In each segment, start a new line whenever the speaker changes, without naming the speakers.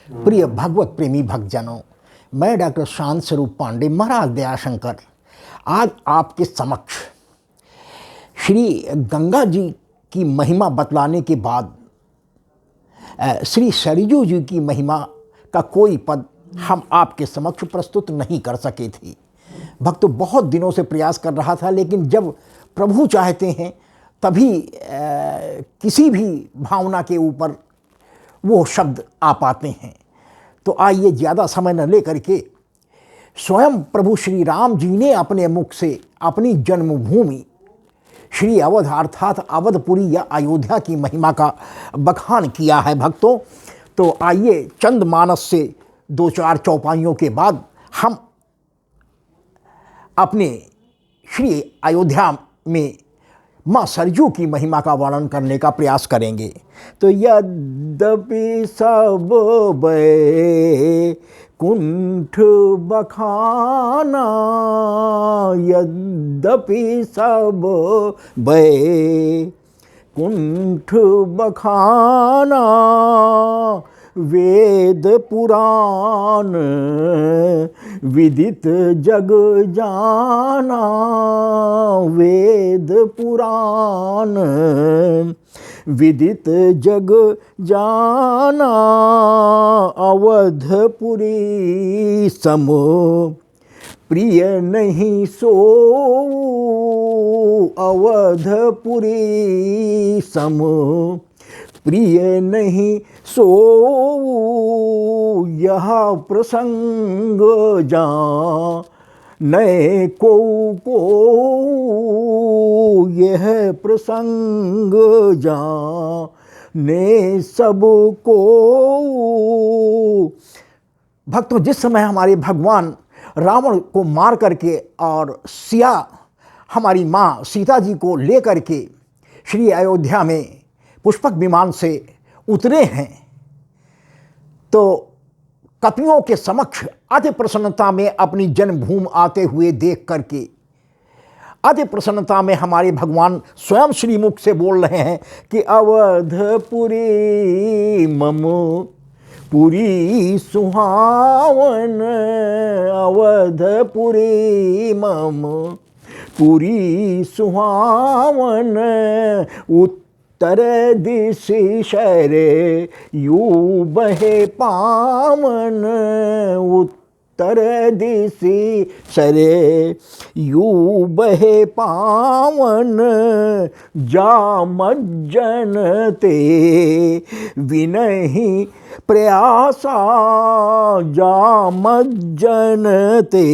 प्रिय भगवत प्रेमी भक्तजनों, मैं डॉक्टर शांत स्वरूप पांडे महाराज दयाशंकर आज आपके समक्ष श्री गंगा जी की महिमा बतलाने के बाद श्री सरयू जी की महिमा का कोई पद हम आपके समक्ष प्रस्तुत नहीं कर सके थे। भक्त बहुत दिनों से प्रयास कर रहा था, लेकिन जब प्रभु चाहते हैं तभी किसी भी भावना के ऊपर वो शब्द आ पाते हैं। तो आइए ज़्यादा समय न लेकर के स्वयं प्रभु श्री राम जी ने अपने मुख से अपनी जन्मभूमि श्री अवध अर्थात अवधपुरी या अयोध्या की महिमा का बखान किया है भक्तों। तो आइए चंद मानस से दो चार चौपाइयों के बाद हम अपने श्री अयोध्या में माँ सरयू की महिमा का वर्णन करने का प्रयास करेंगे। तो यद्यपि सब बे कुंठ बखाना, यद्यपि सब बे कुंठ बखाना, वेद पुराण विदित जग जाना, वेद पुराण विदित जग जाना, अवधपुरी सम प्रिय नहीं सो, अवधपुरी सम प्रिय नहीं सो, यह प्रसंग जा नए को यह प्रसंग जा ने सबको। भक्तों, जिस समय हमारे भगवान रावण को मार करके और सिया हमारी माँ सीता जी को लेकर के श्री अयोध्या में पुष्पक विमान से उतरे हैं, तो कपियों के समक्ष अति प्रसन्नता में अपनी जन्मभूमि आते हुए देख करके अति प्रसन्नता में हमारे भगवान स्वयं श्रीमुख से बोल रहे हैं कि अवधपुरी मम पुरी सुहावन, अवधपुरी मम पुरी सुहावन, उत्तर दिशि शरे यू बहे पावन, उत्तर दिशि शरे यू बहे पावन, जामज्जन ते विनहि प्रयासा, जामज्जन ते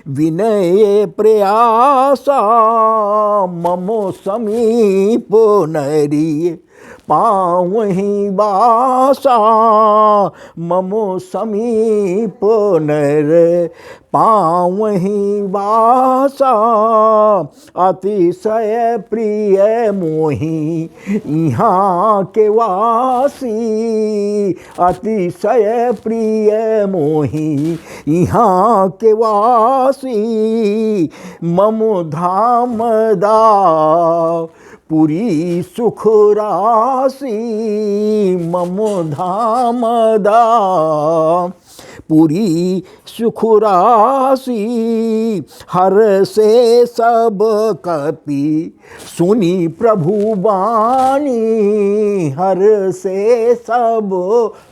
विनय प्रयासा, ममो समीप नरी पावहि वासा, ममो समीप नर पावहि वासा, अतिशय प्रिय मोहि यहाँ के वासी, अतिशय प्रिय मोहि यहाँ के वासी, मम धाम दा पुरी सुख राशि, मम धाम दा पुरी सुख राशि, हर से सब कपि सुनी प्रभु बानी, हर से सब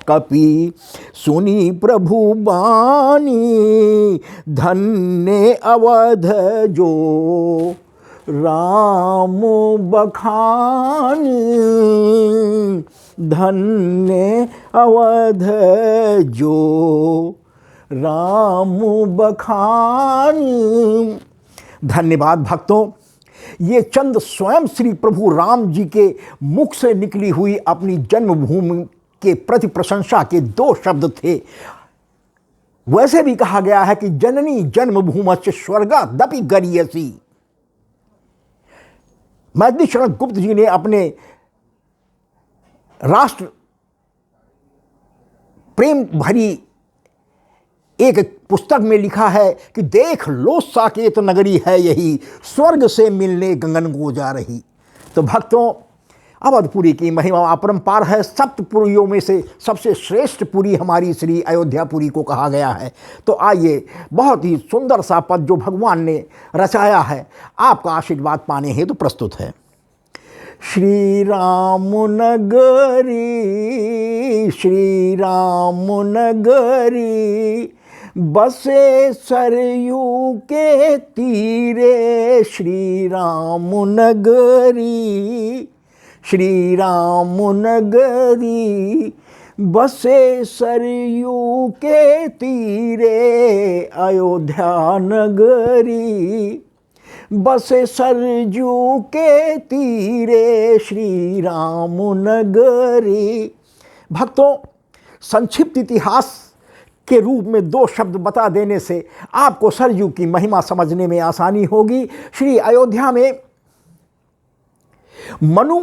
कपि सुनी प्रभु बानी, धन्य अवध जो राम बखानी, धन्य अवध जो राम बखानी। धन्यवाद भक्तों, ये चंद स्वयं श्री प्रभु राम जी के मुख से निकली हुई अपनी जन्मभूमि के प्रति प्रशंसा के दो शब्द थे। वैसे भी कहा गया है कि जननी जन्मभूमश्च स्वर्गादपि गरीयसी। मैथिली शरण गुप्त जी ने अपने राष्ट्र प्रेम भरी एक पुस्तक में लिखा है कि देख लो साकेत नगरी है यही, स्वर्ग से मिलने गगन को जा रही। तो भक्तों, अवधपुरी की महिमा अपरंपार है। सप्तपुरियों में से सबसे श्रेष्ठ पुरी हमारी श्री अयोध्यापुरी को कहा गया है। तो आइए, बहुत ही सुंदर सा पद जो भगवान ने रचाया है, आपका आशीर्वाद पाने हेतु प्रस्तुत है। श्री राम नगरी, श्री राम नगरी, बसे सरयू के तीरे, श्री राम नगरी, श्री राम नगरी, बसे सरयू के तीरे, अयोध्या नगरी, बसे सरजू के तीरे, श्री राम नगरी। भक्तों, संक्षिप्त इतिहास के रूप में दो शब्द बता देने से आपको सरयू की महिमा समझने में आसानी होगी। श्री अयोध्या में मनु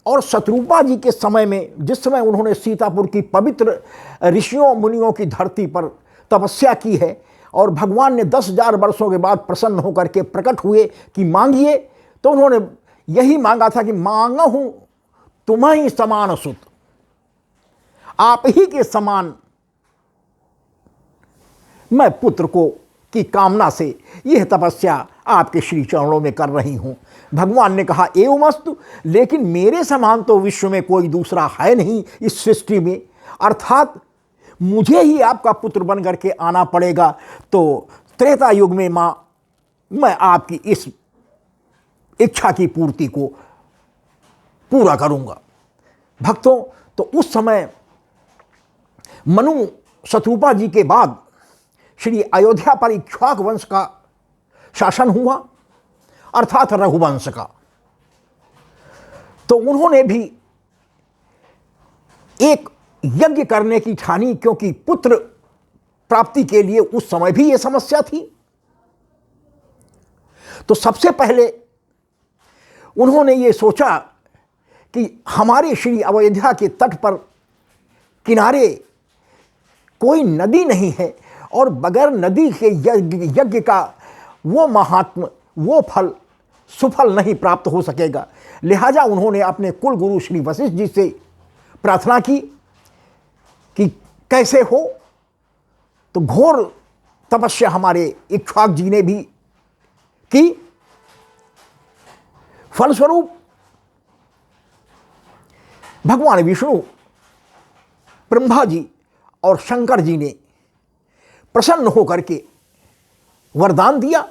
और शत्रुपा जी के समय में, जिस समय उन्होंने सीतापुर की पवित्र ऋषियों मुनियों की धरती पर तपस्या की है और भगवान ने 10,000 वर्षों के बाद प्रसन्न होकर के प्रकट हुए कि मांगिए, तो उन्होंने यही मांगा था कि मांगहूं तुम्हें समान सुत, आप ही के समान मैं पुत्र को की कामना से यह तपस्या आपके श्री चरणों में कर रही हूं। भगवान ने कहा एवमस्तु, लेकिन मेरे समान तो विश्व में कोई दूसरा है नहीं इस सृष्टि में, अर्थात मुझे ही आपका पुत्र बन करके आना पड़ेगा। तो त्रेता युग में मैं आपकी इस इच्छा की पूर्ति को पूरा करूंगा। भक्तों, तो उस समय मनु शत्रुपा जी के बाद श्री अयोध्या पर इक्ष्वाक वंश का शासन हुआ, अर्थात रघुवंश का। तो उन्होंने भी एक यज्ञ करने की ठानी, क्योंकि पुत्र प्राप्ति के लिए उस समय भी यह समस्या थी। तो सबसे पहले उन्होंने ये सोचा कि हमारे श्री अयोध्या के तट पर किनारे कोई नदी नहीं है और बगैर नदी के यज्ञ का वो महात्म, वो फल सुफल नहीं प्राप्त हो सकेगा। लिहाजा उन्होंने अपने कुल गुरु श्री वशिष्ठ जी से प्रार्थना की कि कैसे हो। तो घोर तपस्या हमारे इक्ष्वाक जी ने भी की। फलस्वरूप भगवान विष्णु, ब्रह्मा जी और शंकर जी ने प्रसन्न होकर के वरदान दिया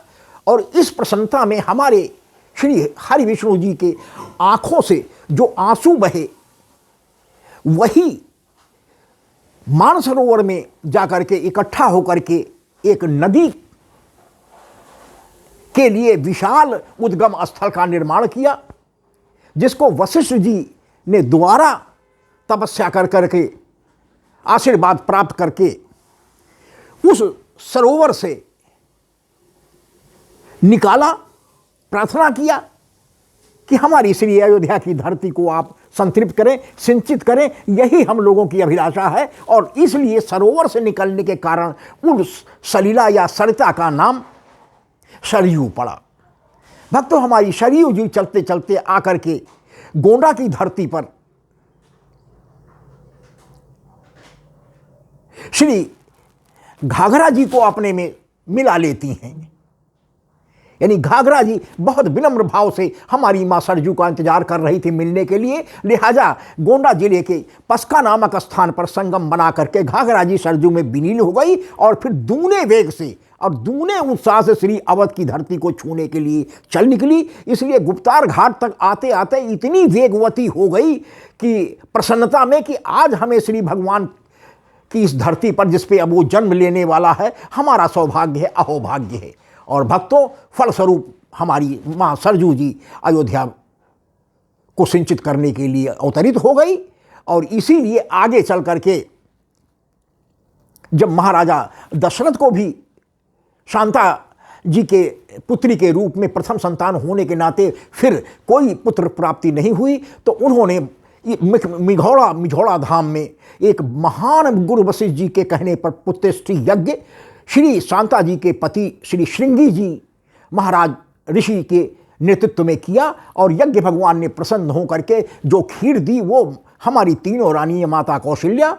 और इस प्रसन्नता में हमारे श्री हरि विष्णु जी के आंखों से जो आंसू बहे, वही मानसरोवर में जाकर के इकट्ठा होकर के एक नदी के लिए विशाल उद्गम स्थल का निर्माण किया, जिसको वशिष्ठ जी ने दोबारा तपस्या कर करके आशीर्वाद प्राप्त करके उस सरोवर से निकाला। प्रार्थना किया कि हमारी श्री अयोध्या की धरती को आप संतृप्त करें, सिंचित करें, यही हम लोगों की अभिलाषा है। और इसलिए सरोवर से निकलने के कारण उस सलीला या सरिता का नाम सरयू पड़ा। भक्तों, हमारी सरयू जी चलते चलते आकर के गोंडा की धरती पर श्री घाघरा जी को अपने में मिला लेती हैं। यानी घाघरा जी बहुत विनम्र भाव से हमारी मां सरजू का इंतजार कर रही थी मिलने के लिए। लिहाजा गोंडा जिले के पस्का नामक स्थान पर संगम बना करके घाघरा जी सरजू में विलीन हो गई और फिर दूने वेग से और दूने उत्साह से श्री अवध की धरती को छूने के लिए चल निकली। इसलिए गुप्तार घाट तक आते आते इतनी वेगवती हो गई कि प्रसन्नता में कि आज हमें श्री भगवान कि इस धरती पर जिस पे अब वो जन्म लेने वाला है, हमारा सौभाग्य है, अहोभाग्य है। और भक्तों, फलस्वरूप हमारी मां सरजू जी अयोध्या को सिंचित करने के लिए अवतरित हो गई। और इसीलिए आगे चल करके जब महाराजा दशरथ को भी शांता जी के पुत्री के रूप में प्रथम संतान होने के नाते फिर कोई पुत्र प्राप्ति नहीं हुई, तो उन्होंने मिझौड़ा धाम में एक महान गुरु वशिष्ठ जी के कहने पर पुत्रेष्टि यज्ञ श्री शांता जी के पति श्री श्रृंगी जी महाराज ऋषि के नेतृत्व में किया और यज्ञ भगवान ने प्रसन्न होकर के जो खीर दी वो हमारी तीनों रानी माता कौशल्या,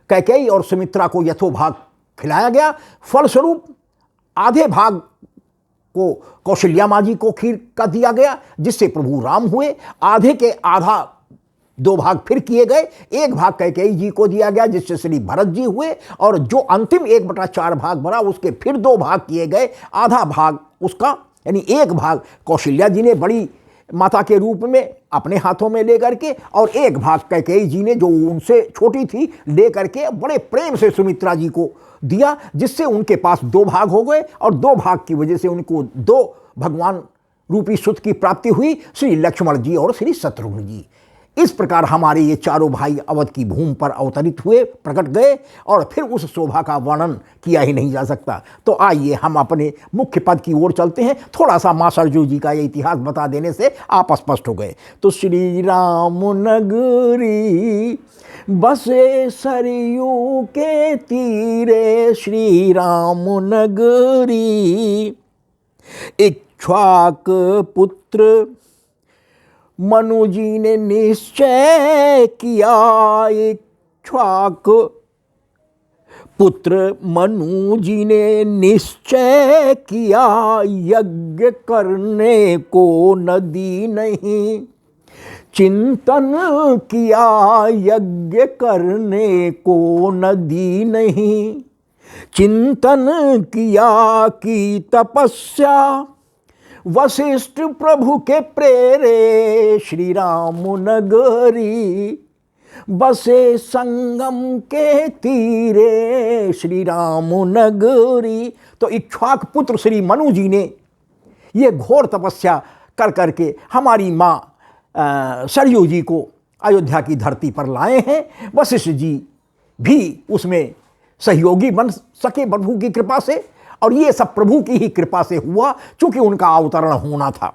कैकेयी और सुमित्रा को यथोभाग खिलाया गया। फलस्वरूप आधे भाग को कौशल्या माँ जी को खीर का दिया गया, जिससे प्रभु राम हुए। आधे के आधा 2 भाग फिर किए गए, 1 भाग कैकेयी जी को दिया गया, जिससे श्री भरत जी हुए। और जो अंतिम 1/4 भाग बना उसके फिर 2 भाग किए गए। आधा भाग उसका यानी 1 भाग कौशल्या जी ने बड़ी माता के रूप में अपने हाथों में लेकर के, और 1 भाग कैकेयी जी ने जो उनसे छोटी थी लेकर के बड़े प्रेम से सुमित्रा जी को दिया, जिससे उनके पास 2 भाग हो गए। और 2 भाग की वजह से उनको 2 भगवान रूपी सुत की प्राप्ति हुई, श्री लक्ष्मण जी और श्री शत्रुघ्न जी। इस प्रकार हमारे ये चारों भाई अवध की भूमि पर अवतरित हुए, प्रकट गए, और फिर उस शोभा का वर्णन किया ही नहीं जा सकता। तो आइए हम अपने मुख्य पद की ओर चलते हैं। थोड़ा सा माँ सरजू जी का ये इतिहास बता देने से आप स्पष्ट हो गए। तो श्री राम नगरी बसे सरयू के तीरे, श्री राम नगरी इक्ष्वाक पुत्र मनु जी ने निश्चय किया। इक्ष्वाक पुत्र मनु जी ने निश्चय किया, यज्ञ करने को नदी नहीं। चिंतन किया यज्ञ करने को नदी नहीं। चिंतन किया कि तपस्या वशिष्ठ प्रभु के प्रेरे, श्री राम नगरी बसे संगम के तीरे, श्री राम नगरी। तो इक्ष्वाक पुत्र श्री मनु जी ने ये घोर तपस्या कर करके हमारी माँ सरयू जी को अयोध्या की धरती पर लाए हैं। वशिष्ठ जी भी उसमें सहयोगी बन सके प्रभु की कृपा से, और ये सब प्रभु की ही कृपा से हुआ, चूंकि उनका अवतरण होना था।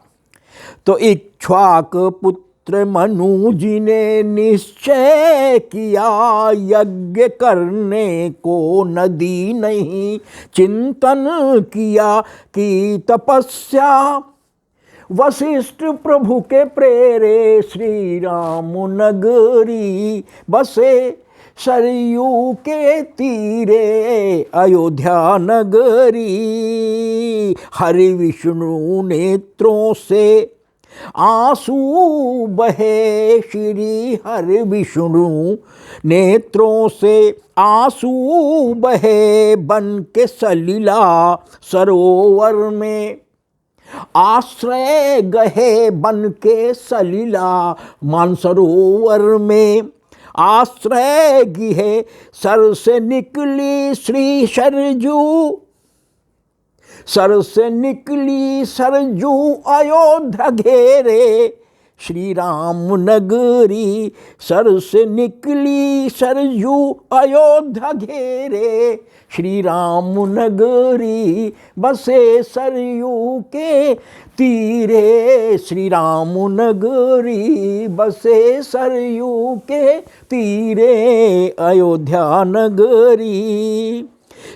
तो इक्ष्वाक पुत्र मनु जी ने निश्चय किया, यज्ञ करने को नदी नहीं। चिंतन किया कि तपस्या वशिष्ठ प्रभु के प्रेरे, श्री राम नगरी बसे सरयू के तीरे, अयोध्या नगरी। हरि विष्णु नेत्रों से आंसू बहे, श्री हरि विष्णु नेत्रों से आंसू बहे, बन के सलिला सरोवर में आश्रय गहे, बन के सलिला मानसरोवर में आश्रय गिहे। सर से निकली श्री सरजू, सर से निकली सरजू अयोध्या घेरे, श्री राम नगरी। सर से निकली सरजू अयोध्या घेरे, श्री राम नगरी बसे सरयू के तीरे, श्री राम नगरी बसे सरयू के तीरे, अयोध्या नगरी।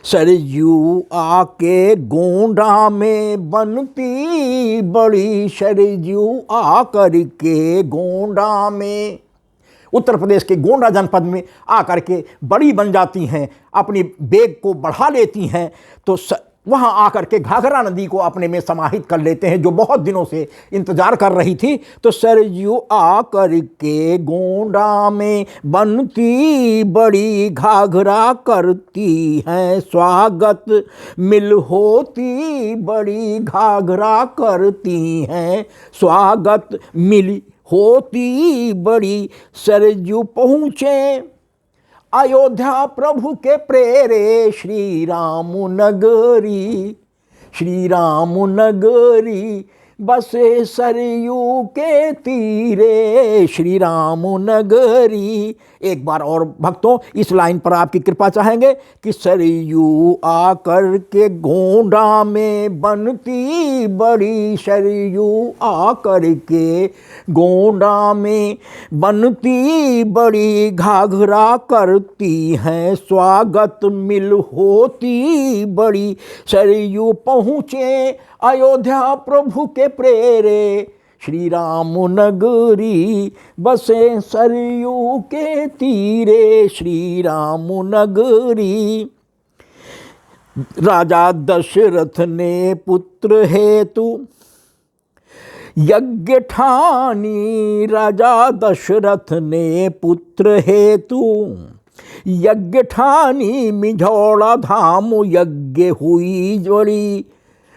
सरयू आके गोंडा में बनती बड़ी, सरयू आकर के गोंडा में, उत्तर प्रदेश के गोंडा जनपद में आकर के बड़ी बन जाती हैं, अपनी बेग को बढ़ा लेती हैं। तो वहाँ आकर के घाघरा नदी को अपने में समाहित कर लेते हैं, जो बहुत दिनों से इंतजार कर रही थी। तो सरयू आकर के गोंडा में बनती बड़ी, घाघरा करती हैं स्वागत, मिल होती बड़ी, घाघरा करती हैं स्वागत, मिल होती बड़ी। सरयू पहुँचे अयोध्या प्रभु के प्रेरे, श्री राम नगरी, श्री राम नगरी बसे सरयू के तीरे, श्री राम नगरी। एक बार और भक्तों इस लाइन पर आपकी कृपा चाहेंगे कि सरयू आकर के गोंडा में बनती बड़ी, सरयू आकर के गोंडा में बनती बड़ी, घाघरा करती हैं स्वागत मिल होती बड़ी। सरयू पहुँचे अयोध्या प्रभु के प्रेरे, श्री राम नगरी बसे सरयू के तीरे, श्री राम नगरी। राजा दशरथ ने पुत्र हेतु यज्ञ ठानी, राजा दशरथ ने पुत्र हेतु यज्ञ ठानी, मिझौड़ा धाम यज्ञ हुई बड़ी,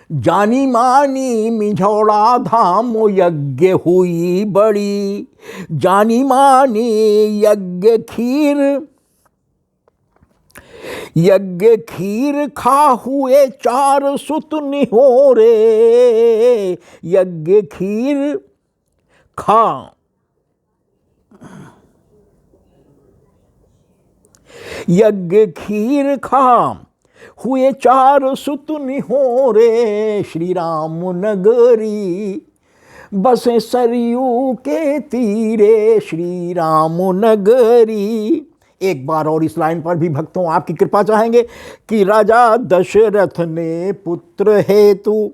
जानी मानी मिझौड़ा धाम यज्ञ हुई बड़ी। जानी मानी यज्ञ खीर खा हुए 4 सुत निहोरे, यज्ञ खीर खा हुए 4 सुत निहोरे, श्री राम नगरी बसे सरयू के तीरे, श्री राम नगरी। एक बार और इस लाइन पर भी भक्तों आपकी कृपा चाहेंगे कि राजा दशरथ ने पुत्र हेतु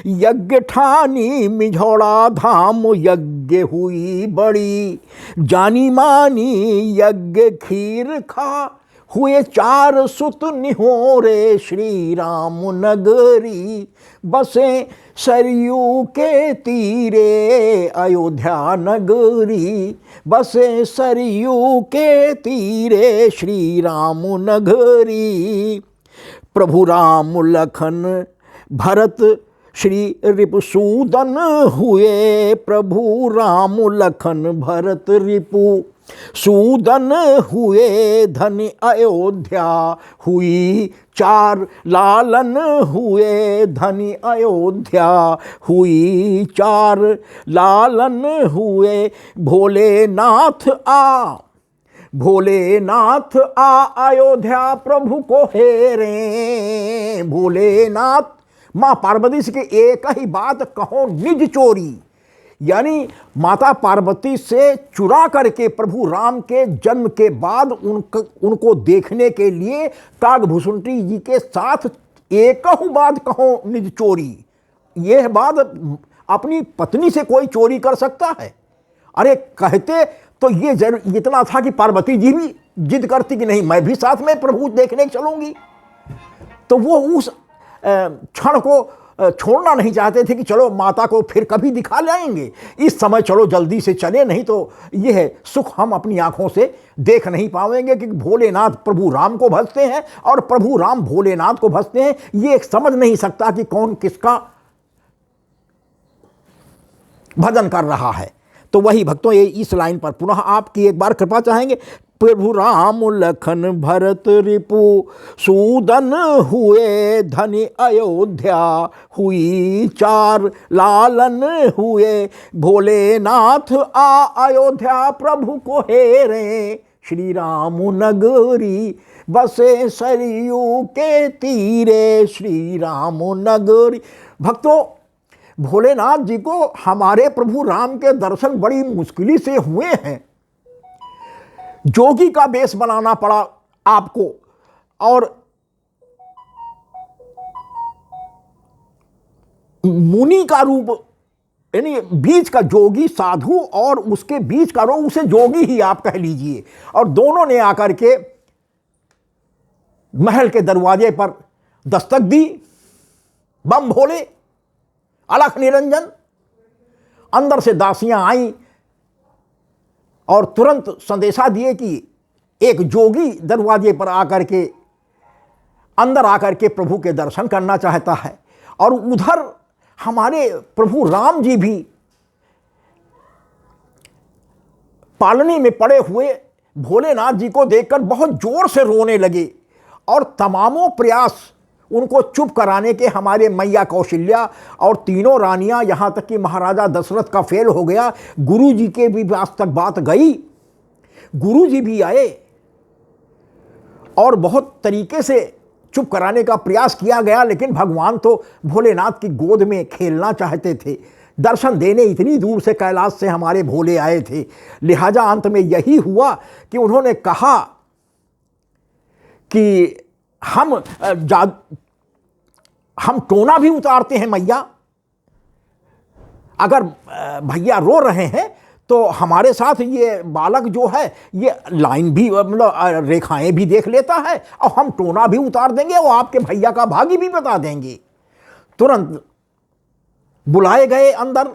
यज्ञ ठानी, मिझौड़ा धाम यज्ञ हुई बड़ी, जानी मानी यज्ञ खीर खा हुए 4 सुत निहोरे, श्री राम नगरी बसे सरयू के तीरे, अयोध्या नगरी बसे सरयू के तीरे, श्री राम नगरी। प्रभु राम लखन भरत श्री रिपुसूदन हुए, प्रभु राम लखन भरत रिपु सूदन हुए, धन अयोध्या हुई 4 लालन हुए, धन अयोध्या हुई 4 लालन हुए। भोलेनाथ आ अयोध्या प्रभु को हेरे, भोलेनाथ माँ पार्वती से एक ही बात कहो निज चोरी, यानी माता पार्वती से चुरा करके प्रभु राम के जन्म के बाद उनको देखने के लिए कागभूषुंडी जी के साथ एक बात कहो निज चोरी। यह बात अपनी पत्नी से कोई चोरी कर सकता है? अरे कहते तो ये इतना था कि पार्वती जी भी जिद करती कि नहीं मैं भी साथ में प्रभु देखने चलूंगी, तो वो उस क्षण को छोड़ना नहीं चाहते थे कि चलो माता को फिर कभी दिखा लाएंगे, इस समय चलो जल्दी से चले, नहीं तो यह सुख हम अपनी आंखों से देख नहीं पाएंगे कि भोलेनाथ प्रभु राम को भजते हैं और प्रभु राम भोलेनाथ को भजते हैं। ये समझ नहीं सकता कि कौन किसका भजन कर रहा है। तो वही भक्तों ये इस लाइन पर पुनः आपकी एक बार कृपा चाहेंगे। प्रभु राम लखन भरत रिपु सूदन हुए, धन अयोध्या हुई 4 लालन हुए। भोलेनाथ आ अयोध्या प्रभु को हेरे, श्री राम नगरी बसे सरयू के तीरे, श्री राम नगरी। भक्तों भोलेनाथ जी को हमारे प्रभु राम के दर्शन बड़ी मुश्किल से हुए हैं। जोगी का वेश बनाना पड़ा आपको और मुनि का रूप, यानी बीच का जोगी साधु और उसके बीच का रूप, उसे जोगी ही आप कह लीजिए। और दोनों ने आकर के महल के दरवाजे पर दस्तक दी। बम भोले, अलख निरंजन। अंदर से दासियां आईं और तुरंत संदेशा दिए कि एक जोगी दरवाजे पर आकर के अंदर आकर के प्रभु के दर्शन करना चाहता है। और उधर हमारे प्रभु राम जी भी पालने में पड़े हुए भोलेनाथ जी को देखकर बहुत जोर से रोने लगे और तमामों प्रयास उनको चुप कराने के हमारे मैया कौशल्या और तीनों रानियां, यहाँ तक कि महाराजा दशरथ का फेल हो गया, गुरु जी के भी पास तक बात गई। गुरु जी भी आए और बहुत तरीके से चुप कराने का प्रयास किया गया, लेकिन भगवान तो भोलेनाथ की गोद में खेलना चाहते थे। दर्शन देने इतनी दूर से कैलाश से हमारे भोले आए थे। लिहाजा अंत में यही हुआ कि उन्होंने कहा कि हम टोना भी उतारते हैं मैया, अगर भैया रो रहे हैं तो हमारे साथ ये बालक जो है ये लाइन भी मतलब रेखाएं भी देख लेता है और हम टोना भी उतार देंगे और आपके भैया का भाग्य भी बता देंगे। तुरंत बुलाए गए अंदर,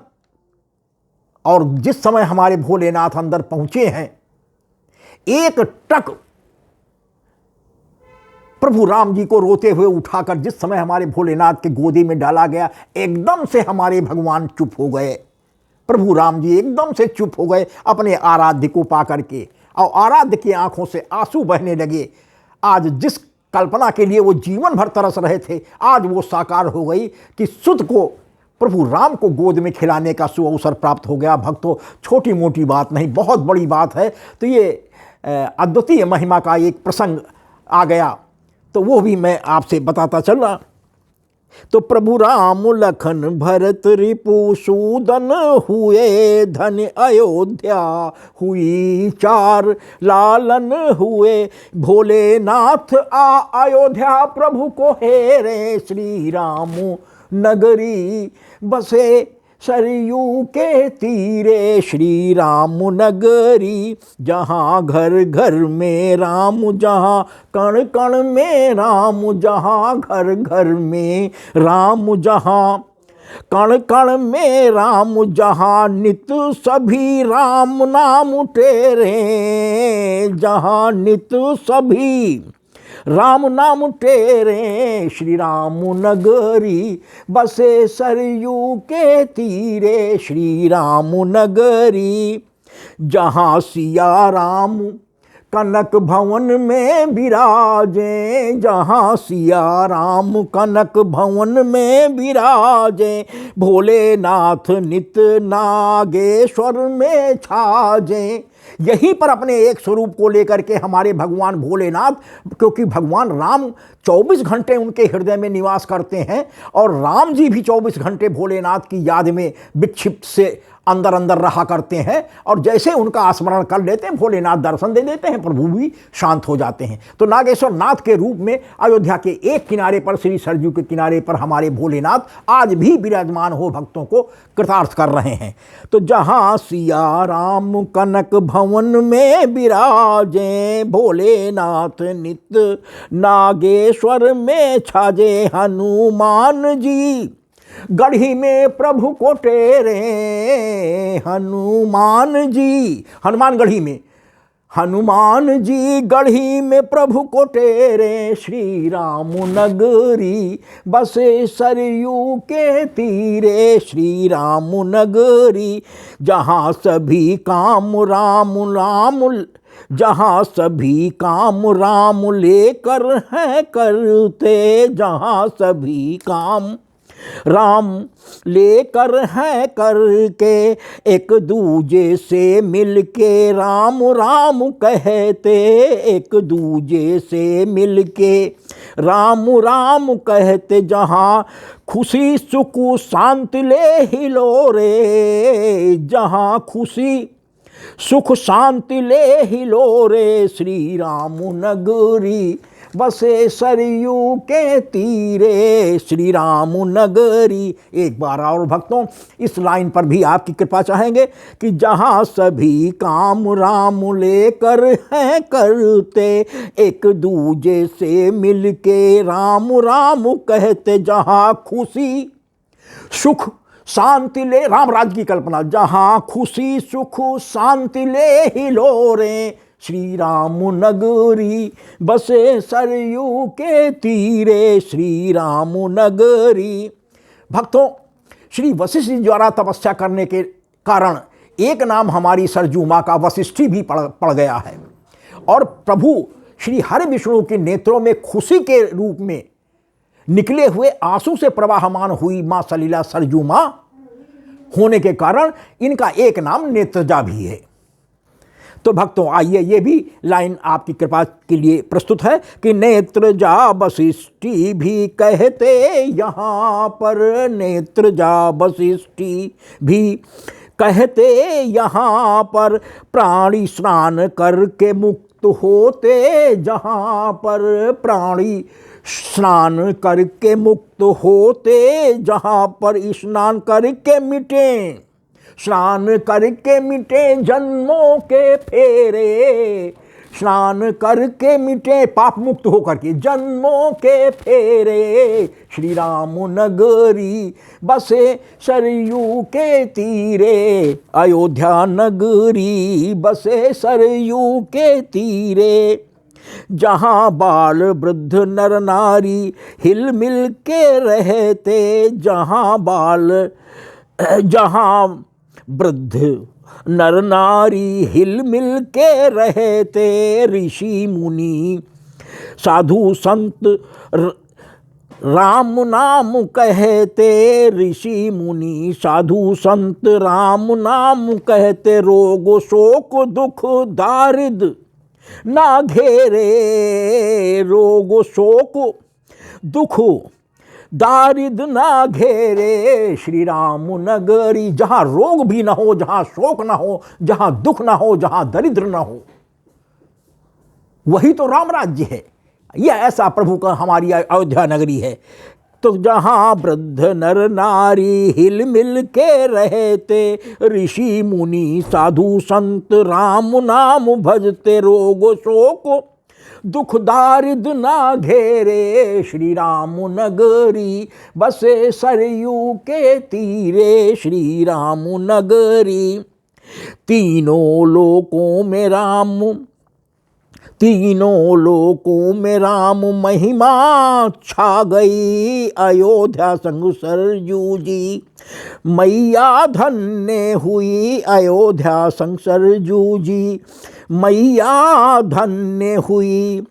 और जिस समय हमारे भोलेनाथ अंदर पहुंचे हैं, एक टक प्रभु राम जी को रोते हुए उठाकर जिस समय हमारे भोलेनाथ के गोदी में डाला गया, एकदम से हमारे भगवान चुप हो गए। प्रभु राम जी एकदम से चुप हो गए अपने आराध्य को पाकर के, और आराध्य की आंखों से आंसू बहने लगे। आज जिस कल्पना के लिए वो जीवन भर तरस रहे थे, आज वो साकार हो गई कि सुध को, प्रभु राम को गोद में खिलाने का सुअवसर प्राप्त हो गया। भक्तों, छोटी मोटी बात नहीं, बहुत बड़ी बात है। तो ये अद्वितीय महिमा का एक प्रसंग आ गया, तो वो भी मैं आपसे बताता चल रहा। तो प्रभु राम लखन भरत रिपु सूदन हुए, धन अयोध्या हुई चार लालन हुए। भोलेनाथ अयोध्या प्रभु को हेरे, श्री राम नगरी बसे सरयू के तीरे। श्री राम नगरी जहाँ घर घर में राम, जहाँ कण कण में राम, जहाँ घर घर में राम, जहाँ कण कण में राम, जहाँ नित सभी राम नाम टेरे, जहाँ नित सभी राम नाम टेरे। श्री राम नगरी बसे सरयू के तीरे। श्री राम नगरी जहाँ सिया राम कनक भवन में विराजे, जहाँ सिया राम कनक भवन में विराजे। भोलेनाथ नित नागेश्वर में छाजे। यहीं पर अपने एक स्वरूप को लेकर के हमारे भगवान भोलेनाथ, क्योंकि भगवान राम 24 घंटे उनके हृदय में निवास करते हैं, और राम जी भी 24 घंटे भोलेनाथ की याद में विक्षिप्त से अंदर अंदर रहा करते हैं, और जैसे उनका स्मरण कर लेते हैं भोलेनाथ दर्शन दे देते हैं, प्रभु भी शांत हो जाते हैं। तो नागेश्वर नाथ के रूप में अयोध्या के एक किनारे पर, श्री सरयू के किनारे पर हमारे भोलेनाथ आज भी विराजमान हो भक्तों को कृतार्थ कर रहे हैं। तो जहाँ सिया राम कनक भवन में विराजे, भोलेनाथ नित नागेश्वर में छाजे। हनुमान जी गढ़ी में प्रभु को टेरे, हनुमान जी, हनुमान गढ़ी में, हनुमान जी गढ़ी में प्रभु को टेरे। श्री राम नगरी बसे सरयू के तीरे। श्री राम नगरी जहाँ सभी काम राम राम, जहाँ सभी काम राम लेकर हैं करते, जहाँ सभी काम राम लेकर हैं करके। एक दूजे से मिलके राम राम कहते, एक दूजे से मिलके राम राम कहते। जहाँ खुशी सुख शांति ले हिलोरे, जहाँ खुशी सुख शांति ले हिलोरे। श्री राम नगरी बसे सरयू के तीरे। श्री राम नगरी। एक बार और भक्तों, इस लाइन पर भी आपकी कृपा चाहेंगे कि जहाँ सभी काम राम लेकर हैं करते, एक दूजे से मिलके राम राम कहते। जहाँ खुशी सुख शांति ले, राम राज्य की कल्पना, जहाँ खुशी सुख शांति ले हिलोरे। श्री राम नगरी बसे सरयू के तीरे। श्री राम नगरी। भक्तों, श्री वशिष्ठ जी द्वारा तपस्या करने के कारण एक नाम हमारी सरजू माँ का वशिष्ठी भी पड़ गया है, और प्रभु श्री हरि विष्णु के नेत्रों में खुशी के रूप में निकले हुए आंसू से प्रवाहमान हुई माँ सलीला सरजू माँ होने के कारण इनका एक नाम नेत्रजा भी है। तो भक्तों आइए ये भी लाइन आपकी कृपा के लिए प्रस्तुत है कि नेत्र जा वशिष्ठी भी कहते यहाँ पर, नेत्र जा वशिष्ठी भी कहते यहाँ पर, प्राणी स्नान करके मुक्त होते जहाँ पर, प्राणी स्नान करके मुक्त होते जहाँ पर, स्नान करके मिटे, स्नान करके मिटे जन्मों के फेरे, स्नान करके मिटे पाप मुक्त होकर के जन्मों के फेरे, श्री राम नगरी बसे सरयू के तीरे, अयोध्या नगरी बसे सरयू के तीरे, जहाँ बाल वृद्ध नर नारी हिल मिल के रहते, जहाँ वृद्ध नर नारी हिल मिल के रहते, ऋषि मुनि साधु संत राम नाम कहते, ऋषि मुनि साधु संत राम नाम कहते, रोग शोक दुख दारिद ना घेरे, रोग शोक दुख दारिद ना घेरे, श्री राम नगरी, जहां रोग भी ना हो, जहां शोक ना हो, जहां दुख ना हो, जहां दरिद्र ना हो, वही तो राम राज्य है। यह ऐसा प्रभु का हमारी अयोध्या नगरी है। तो जहाँ वृद्ध नर नारी हिल मिल के रहते, ऋषि मुनि साधु संत राम नाम भजते, रोग शोक दुख दारिद ना घेरे, श्री राम नगरी बसे सरयू के तीरे, श्री राम नगरी। तीनों लोकों में राम, तीनों लोकों में राम महिमा छा गई, अयोध्या संग सरयू जी मैया धन्य हुई, अयोध्या संग सरयू जी मैया धन्य हुई,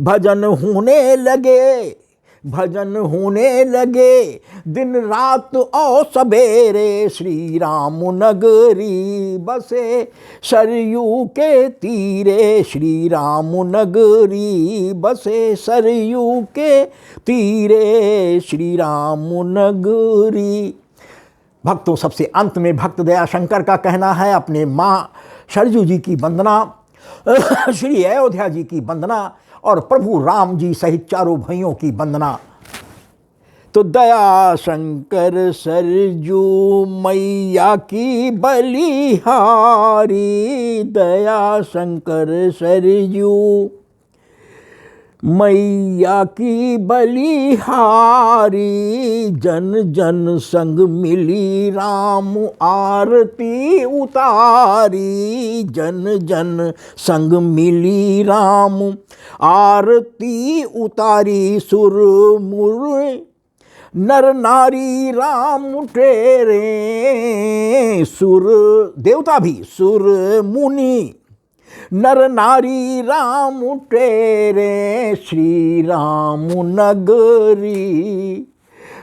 भजन होने लगे, भजन होने लगे दिन रात और सवेरे, श्री राम नगरी बसे सरयू के तीरे, श्री राम नगरी बसे सरयू के तीरे, श्री राम नगरी। भक्तों सबसे अंत में भक्त दया शंकर का कहना है अपने माँ सरयू जी की वंदना, श्री अयोध्या जी की वंदना और प्रभु राम जी सहित चारों भाइयों की वंदना। तो दया शंकर सरयू मैया की बलिहारी, दया शंकर सरयू मैया की बलिहारी, जन जन संग मिली राम आरती उतारी, जन जन संग मिली राम आरती उतारी, सुर मुर नर नारी राम टेरे, सुर देवता भी सुर मुनि नर नारी राम टेरे, श्री राम नगरी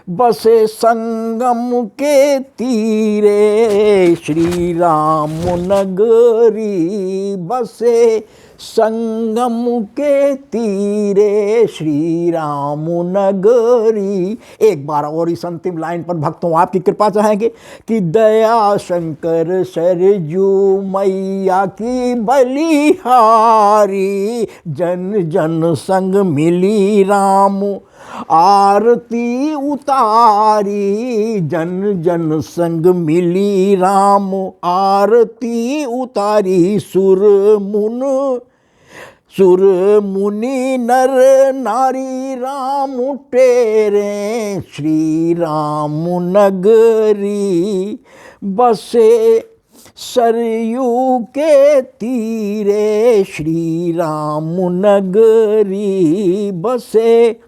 बसे संगम के तीरे, श्री राम नगरी बसे संगम के तीरे, श्री राम नगरी। एक बार और इस अंतिम लाइन पर भक्तों आपकी कृपा चाहेंगे कि दया शंकर सरयू मैया की बलिहारी, जन जन संग मिली राम आरती उतारी, जन जन संग मिली राम आरती उतारी, सुर मुनि नर नारी राम टेरे, श्री राम नगरी बसे सरयू के तीरे, श्री राम नगरी बसे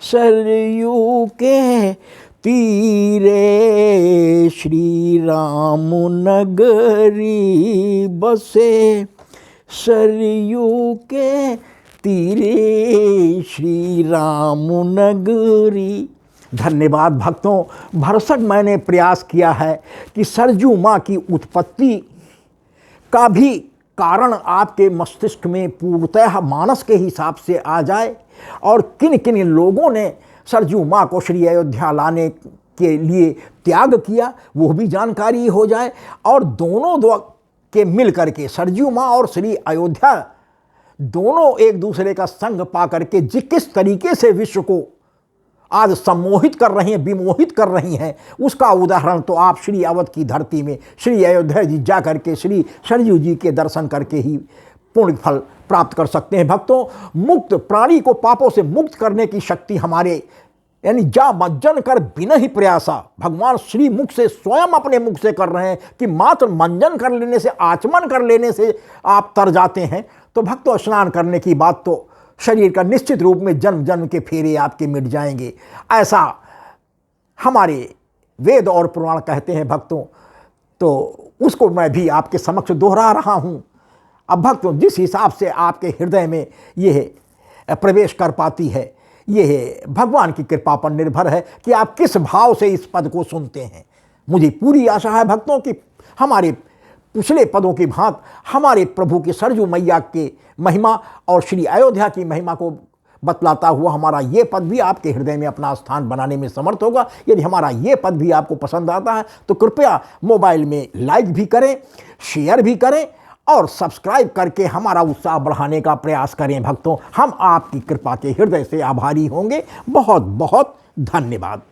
सरयू के तीरे, श्री राम नगरी बसे सरयू के तीरे, श्री राम नगरी। धन्यवाद भक्तों। भरसक मैंने प्रयास किया है कि सरयू माँ की उत्पत्ति का भी कारण आपके मस्तिष्क में पूर्णतः मानस के हिसाब से आ जाए और किन किन लोगों ने सरजू माँ को श्री अयोध्या लाने के लिए त्याग किया वो भी जानकारी हो जाए, और दोनों दो के मिल करके सरजू माँ और श्री अयोध्या दोनों एक दूसरे का संग पा करके किस तरीके से विश्व को आज सम्मोहित कर रही हैं, विमोहित कर रही हैं, उसका उदाहरण तो आप श्री अवध की धरती में श्री अयोध्या जी जा करके श्री सरजू जी के दर्शन करके ही पूर्ण फल प्राप्त कर सकते हैं। भक्तों, मुक्त प्राणी को पापों से मुक्त करने की शक्ति हमारे यानी जा मंजन कर बिना ही प्रयासा भगवान श्री मुख से स्वयं अपने मुख से कर रहे हैं कि मात्र मंजन कर लेने से, आचमन कर लेने से आप तर जाते हैं। तो भक्तों, स्नान करने की बात तो शरीर का निश्चित रूप में जन्म जन्म के फेरे आपके मिट जाएंगे, ऐसा हमारे वेद और पुराण कहते हैं भक्तों। तो उसको मैं भी आपके समक्ष दोहरा रहा हूँ। अब भक्तों, जिस हिसाब से आपके हृदय में यह प्रवेश कर पाती है, यह भगवान की कृपा पर निर्भर है कि आप किस भाव से इस पद को सुनते हैं। मुझे पूरी आशा है भक्तों कि हमारे पिछले पदों की भांत हमारे प्रभु की सरजू मैया के महिमा और श्री अयोध्या की महिमा को बतलाता हुआ हमारा ये पद भी आपके हृदय में अपना स्थान बनाने में समर्थ होगा। यदि हमारा ये पद भी आपको पसंद आता है तो कृपया मोबाइल में लाइक भी करें, शेयर भी करें और सब्सक्राइब करके हमारा उत्साह बढ़ाने का प्रयास करें। भक्तों, हम आपकी कृपा के हृदय से आभारी होंगे। बहुत बहुत धन्यवाद।